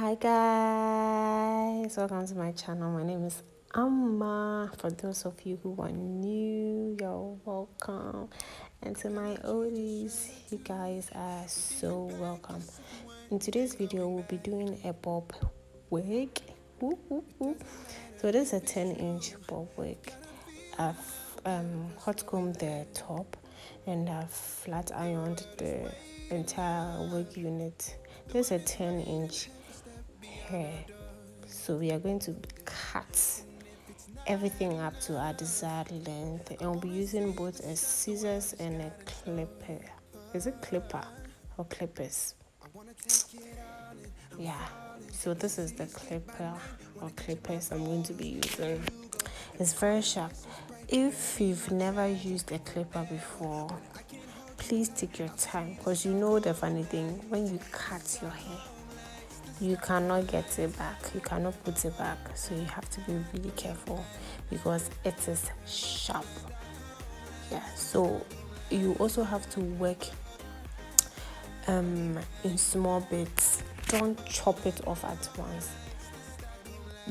Hi guys, welcome to my channel. My name is Amma. For those of you who are new, you're welcome. And to my oldies, you guys are so welcome. In today's video, we'll be doing a bob wig. Woo, woo, woo. So this is a 10-inch bob wig. I've hot combed the top and I've flat ironed the entire wig unit. This is a 10-inch hair, so we are going to cut everything up to our desired length, and we'll be using both a scissors and a clipper. Is it clipper or clippers? Yeah, so this is the clipper or clippers I'm going to be using. It's very sharp. If you've never used a clipper before, please take your time, because you know the funny thing, when you cut your hair, you cannot get it back, you cannot put it back, so you have to be really careful because it is sharp. Yeah, so you also have to work in small bits. Don't chop it off at once,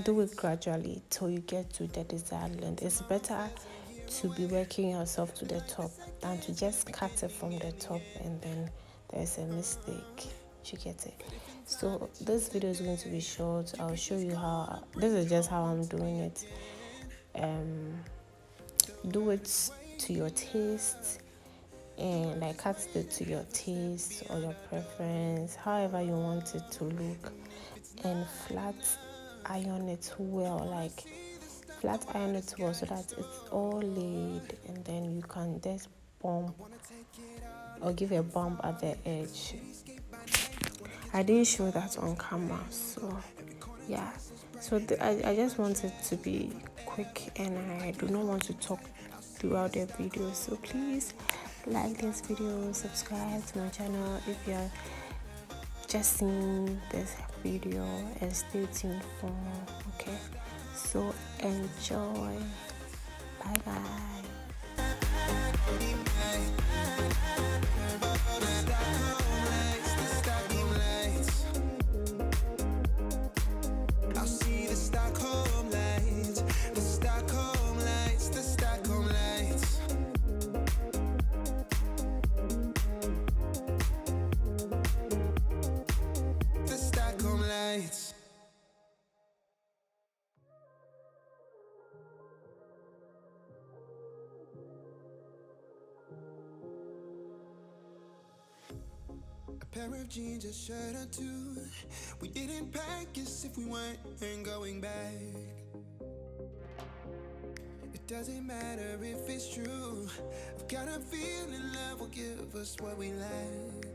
do it gradually till you get to the desired length. It's better to be working yourself to the top than to just cut it from the top and then there's a mistake. You get it? So this video is going to be short. I'll show you how. This is just how I'm doing it. Do it to your taste, and like cut it to your taste or your preference, however you want it to look, and flat iron it well. Like flat iron it well so that it's all laid, and then you can just bump or give a bump at the edge. I didn't show that on camera, so yeah. So I just wanted to be quick, and I do not want to talk throughout the video. So please like this video, subscribe to my channel if you're just seeing this video, and stay tuned for more. Okay, so enjoy. Bye bye. A pair of jeans, a shirt or two. We didn't pack as if we weren't going back. It doesn't matter if it's true. I've got a feeling love will give us what we lack.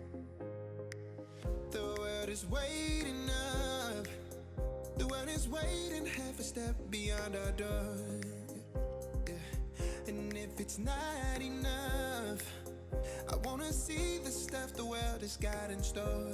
The world is waiting up. The world is waiting half a step beyond our door. Yeah. And if it's not enough, I wanna see the stuff the world has got in store.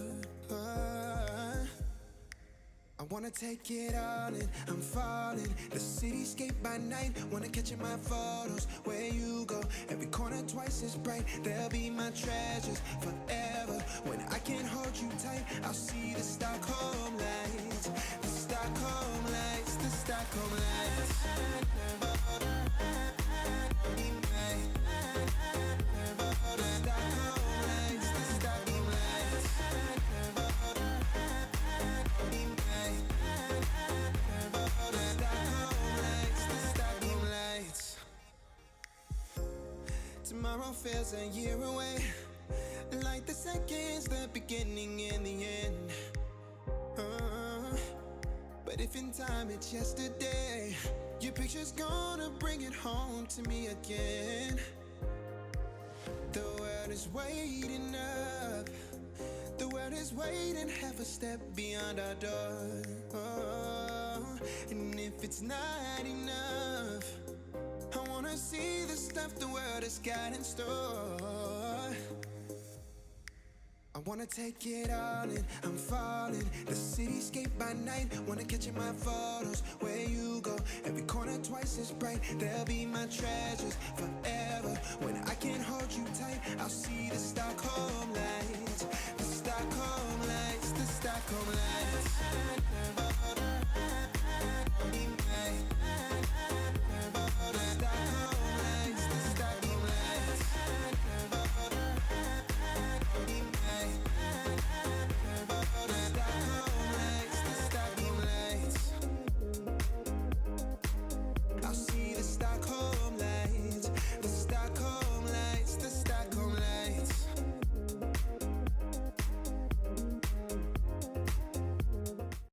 I wanna take it all in, I'm falling. The cityscape by night, wanna catch in my photos. Where you go, every corner twice as bright. They'll be my treasures forever. When I can't hold you tight, I'll see the Stockholm lights. The Stockholm lights, the Stockholm lights. Tomorrow feels a year away, like the seconds, the beginning and the end. But if in time it's yesterday, your picture's gonna bring it home to me again. The world is waiting up. The world is waiting half a step beyond our door. And if it's not enough, I wanna see the stuff the world has got in store. I wanna take it all in, I'm falling. The cityscape by night, wanna catch in my photos. Where you go, every corner twice as bright. They'll be my treasures forever. When I can't hold you tight, I'll see the Stockholm lights. The Stockholm lights, the Stockholm come lights.